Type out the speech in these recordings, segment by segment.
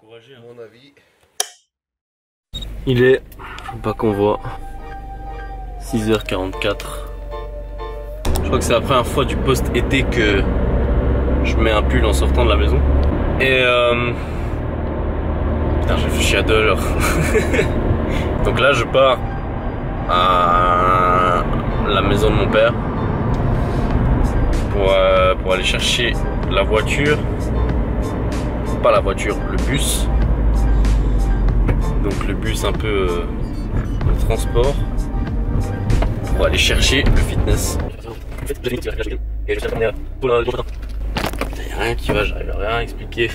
encourager. À mon avis. Il est, faut pas qu'on voit, 6h44. Je crois que c'est la première fois du post-été que je mets un pull en sortant de la maison. Et putain, j'ai réfléchi à 2 heures. Donc là, je pars à la maison de mon père pour aller chercher la voiture. Pas la voiture, le bus. Donc le bus un peu de transport pour aller chercher le fitness. Il n'y a rien qui va, j'arrive à rien expliquer.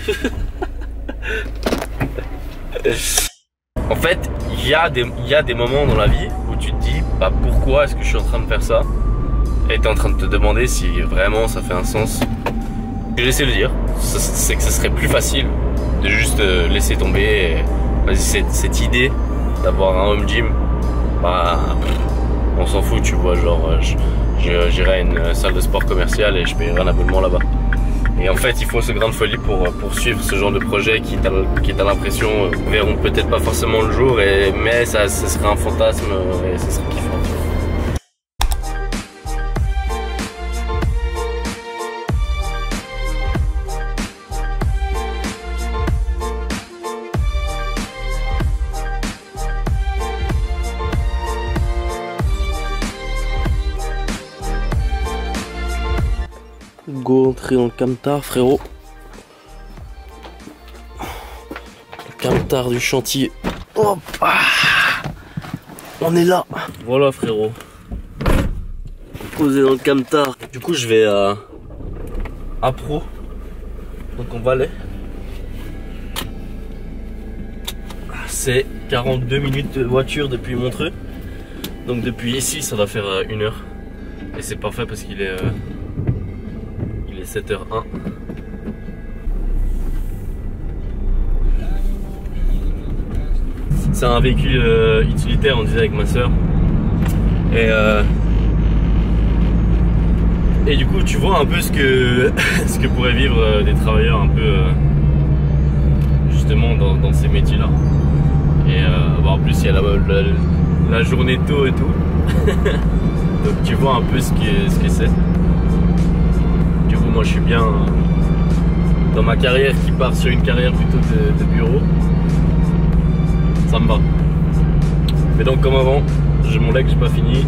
En fait, il y a des moments dans la vie où tu te dis bah, pourquoi est-ce que je suis en train de faire ça, et tu es en train de te demander si vraiment ça fait un sens. Je vais essayer de le dire, c'est que ce serait plus facile de juste laisser tomber. Vas-y, cette idée d'avoir un home gym, bah, on s'en fout, tu vois, genre j'irai à une salle de sport commerciale et je paierai un abonnement là-bas. Et en fait, il faut ce grain de folie pour poursuivre ce genre de projet qui t'as l'impression verront peut-être pas forcément le jour, mais ça serait un fantasme et ça serait kiffant. Go entrer dans le camtar, frérot. Le camtar du chantier. Hop, on est là. Voilà, frérot. Posé dans le camtar. Du coup, je vais à Pro. Donc en Valais. C'est 42 minutes de voiture depuis Montreux. Donc depuis ici, ça va faire 1 heure. Et c'est parfait parce qu'il est 7h01. C'est un véhicule utilitaire, on disait avec ma soeur. Et du coup, tu vois un peu ce que pourraient vivre des travailleurs un peu justement dans ces métiers-là. Et bon, en plus, il y a la journée tôt et tout. Donc tu vois un peu ce que c'est. Moi je suis bien dans ma carrière qui part sur une carrière plutôt de bureau. Ça me va. Mais donc comme avant, j'ai mon leg, j'ai pas fini.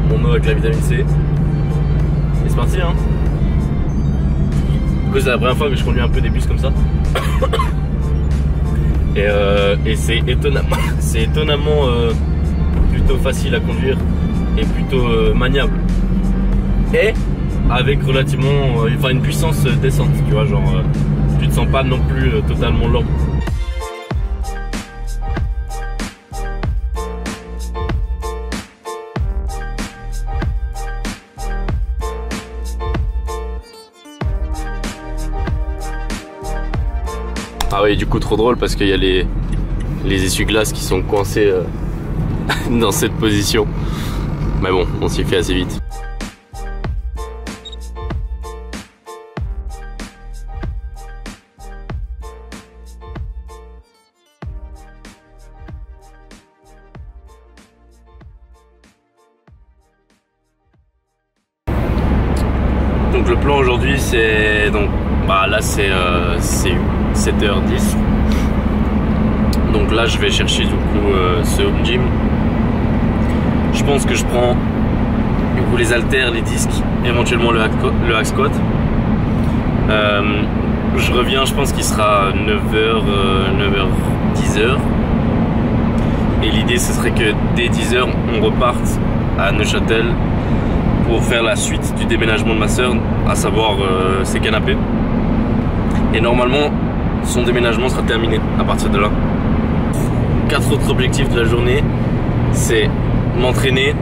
Mon eau avec la vitamine C. Et c'est parti hein. Du coup c'est la première fois que je conduis un peu des bus comme ça. Et c'est étonnamment plutôt facile à conduire et plutôt maniable. Et avec relativement une puissance décente, tu vois, genre tu te sens pas non plus totalement lent. Ah oui, du coup trop drôle parce qu'il y a les essuie-glaces qui sont coincés dans cette position. Mais bon, on s'y fait assez vite. Donc le plan aujourd'hui c'est donc là c'est 7h10. Donc là je vais chercher du coup ce home gym. Je pense que je prends du coup les haltères, les disques, éventuellement le hack squat. Je reviens, je pense qu'il sera 9h, 10h. Et l'idée ce serait que dès 10h on reparte à Neuchâtel pour faire la suite du déménagement de ma soeur, à savoir ses canapés. Et normalement, son déménagement sera terminé à partir de là. 4 autres objectifs de la journée, c'est m'entraîner.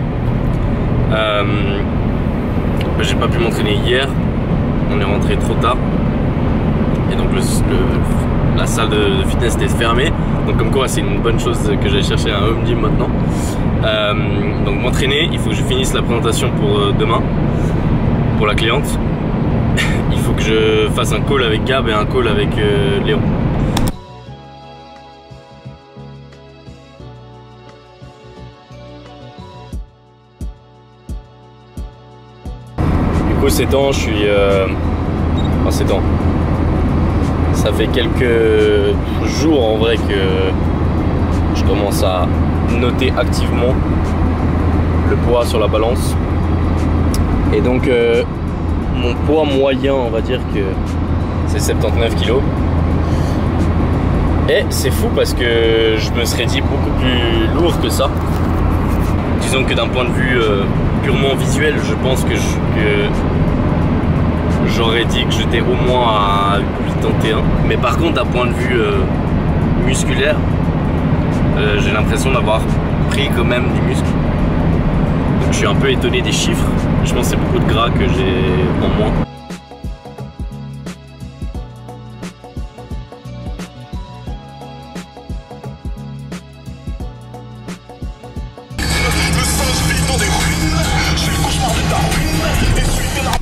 J'ai pas pu m'entraîner hier, on est rentré trop tard. Et donc la salle de fitness était fermée. Donc comme quoi c'est une bonne chose que j'aille chercher un home gym maintenant. Donc m'entraîner, il faut que je finisse la présentation pour demain, pour la cliente. Il faut que je fasse un call avec Gab et un call avec Léon. coup ces temps je suis... Enfin ces temps. Ça fait quelques jours en vrai que je commence à noter activement le poids sur la balance. Et donc mon poids moyen, on va dire que c'est 79 kg. Et c'est fou parce que je me serais dit beaucoup plus lourd que ça. Disons que d'un point de vue purement visuel, je pense que j'aurais dit que j'étais au moins à 81. Mais par contre, d'un point de vue musculaire, j'ai l'impression d'avoir pris quand même du muscle. Donc je suis un peu étonné des chiffres. Je pense que c'est beaucoup de gras que j'ai en moins.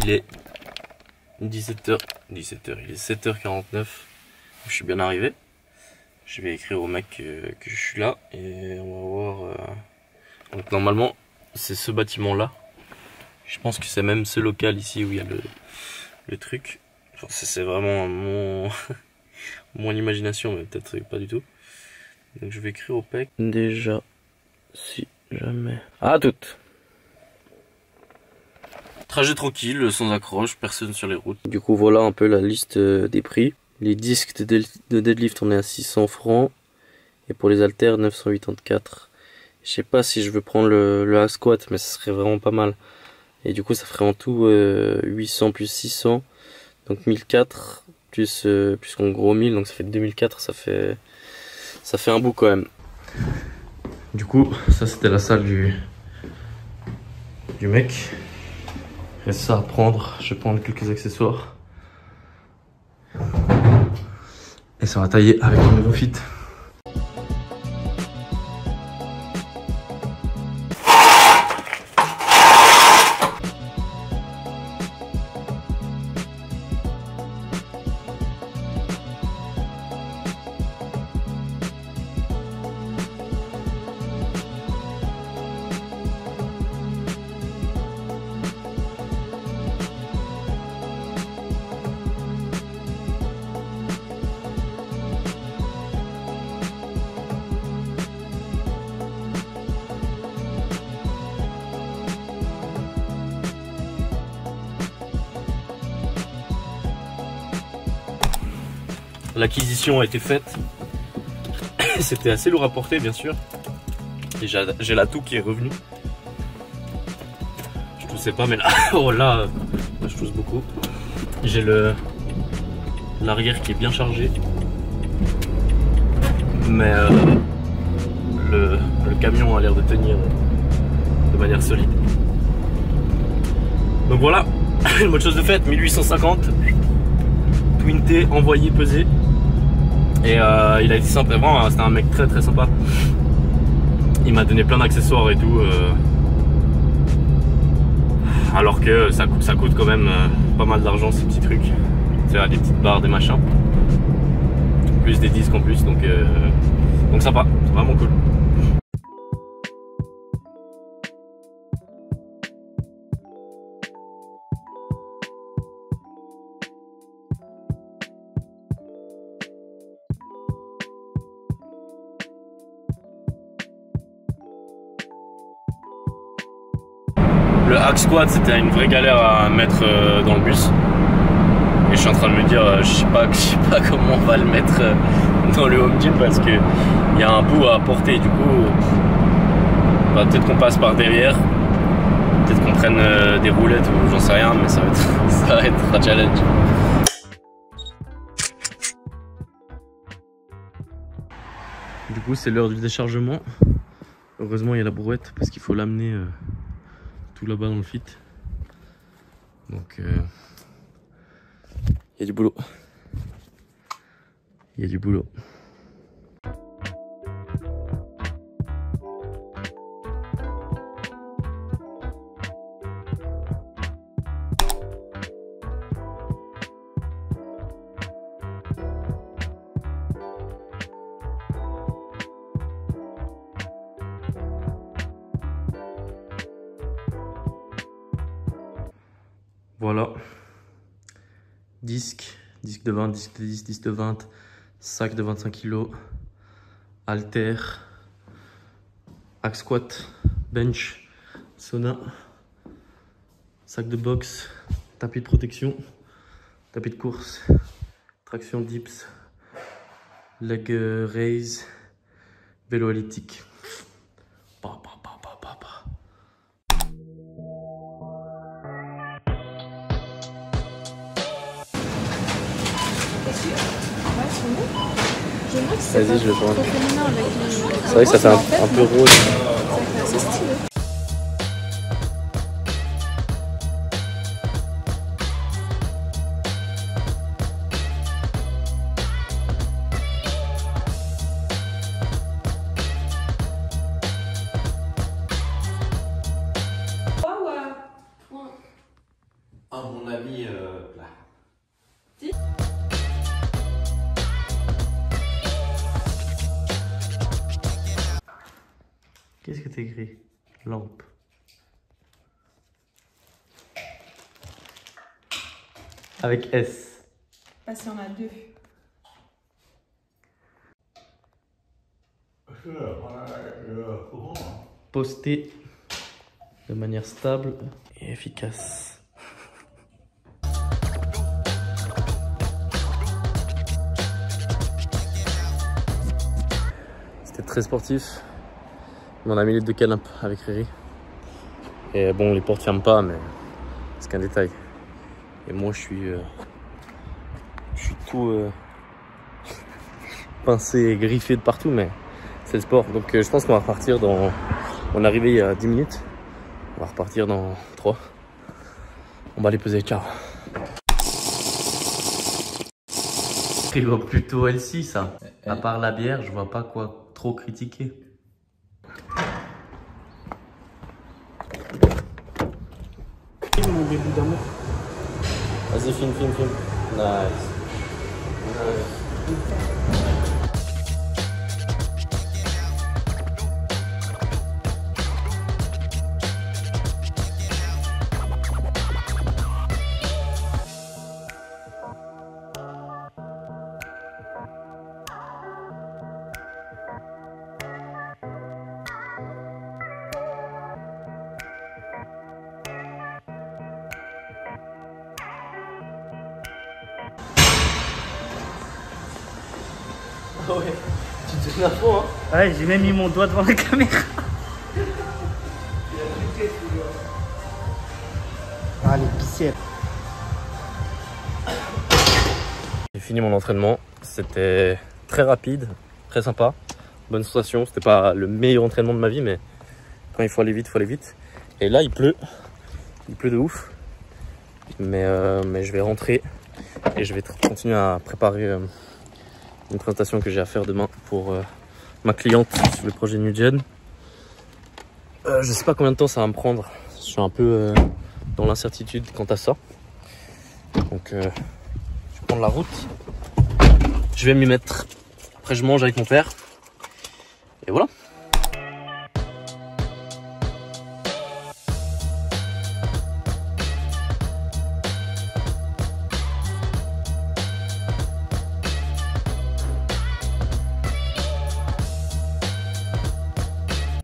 Il est 17h, il est 7h49, je suis bien arrivé. Je vais écrire au mec que je suis là et on va voir. Donc normalement c'est ce bâtiment là. Je pense que c'est même ce local ici où il y a le truc. Enfin, c'est vraiment mon imagination, mais peut-être pas du tout. Donc je vais écrire au PEC. Déjà, si jamais. À toutes. Trajet tranquille, sans accroche, personne sur les routes. Du coup voilà un peu la liste des prix. Les disques de deadlift on est à 600 francs. Et pour les haltères 984. Je sais pas si je veux prendre le hack squat, mais ce serait vraiment pas mal. Et du coup ça ferait en tout 800 plus 600. Donc 1004 plus en gros 1000, donc ça fait 2004, ça fait un bout quand même. Du coup ça c'était la salle du mec. Reste ça à prendre, je vais prendre quelques accessoires. Et ça va tailler avec mon nouveau fit. L'acquisition a été faite. C'était assez lourd à porter bien sûr. Et j'ai la toux qui est revenue. Je toussais pas mais là, oh là je tousse beaucoup. J'ai l'arrière qui est bien chargé. Mais le camion a l'air de tenir de manière solide. Donc voilà, une bonne chose de faite, 1850. Twinté, envoyé, pesé. Et il a été sympa, vraiment c'était un mec très très sympa. Il m'a donné plein d'accessoires et tout. Alors que ça coûte quand même pas mal d'argent ces petits trucs. C'est des petites barres, des machins. Plus des disques en plus, donc sympa, c'est vraiment cool. Le hack squat c'était une vraie galère à mettre dans le bus. Et je suis en train de me dire, je sais pas comment on va le mettre dans le home gym parce que il y a un bout à porter. Du coup, bah, peut-être qu'on passe par derrière, peut-être qu'on prenne des roulettes ou j'en sais rien, mais ça va être un challenge. Du coup, c'est l'heure du déchargement. Heureusement, il y a la brouette parce qu'il faut l'amener tout là-bas dans le fit. Donc, il y a du boulot. Il y a du boulot. Voilà. Disque de 20, disque de 10, disque de 20, sac de 25 kg, halter, hack squat, bench, sauna, sac de boxe, tapis de protection, tapis de course, traction dips, leg raise, vélo elliptique. Vas-y, je le prends. C'est vrai que ça fait un peu rose. C'est stylé. À mon avis, là. Qu'est-ce que t'as écrit? Lampe. Avec S. Parce qu'il y en a deux. Posté de manière stable et efficace. C'était très sportif. On a mis les 2 canapes avec Riri. Et bon, les portes ferment pas, mais c'est qu'un détail. Et moi, je suis tout pincé et griffé de partout, mais c'est le sport. Donc je pense qu'on va repartir dans... On est arrivé il y a 10 minutes. On va repartir dans 3. On va aller peser, ciao. Il va plutôt healthy, ça. À part la bière, je vois pas quoi trop critiquer. Mon bébé d'amour. Vas-y, filme. Nice. Ah ouais, tu te donnes à fond, hein. Ouais, j'ai même mis mon doigt devant la caméra. Ah, les biceps. J'ai fini mon entraînement, c'était très rapide, très sympa, bonne sensation. C'était pas le meilleur entraînement de ma vie, mais quand il faut aller vite, il faut aller vite. Et là, il pleut de ouf, mais je vais rentrer et je vais continuer à préparer une présentation que j'ai à faire demain pour ma cliente sur le projet NewGen. Je sais pas combien de temps ça va me prendre, je suis un peu dans l'incertitude quant à ça. Donc je vais prendre la route, je vais m'y mettre. Après je mange avec mon père et voilà.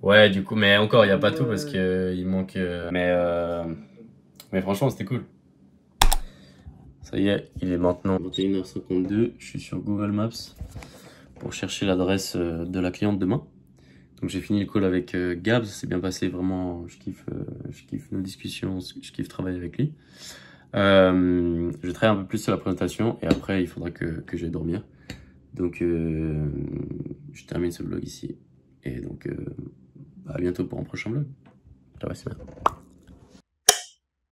Ouais, du coup, mais encore, il n'y a pas tout parce qu'il manque... Mais franchement, c'était cool. Ça y est, il est maintenant 21h52. Je suis sur Google Maps pour chercher l'adresse de la cliente demain. Donc j'ai fini le call avec Gab, ça s'est bien passé, vraiment, je kiffe nos discussions, je kiffe travailler avec lui. Je vais travailler un peu plus sur la présentation et après il faudra que j'aille dormir. Donc je termine ce vlog ici et donc à bientôt pour un prochain vlog. Ciao, c'est bien.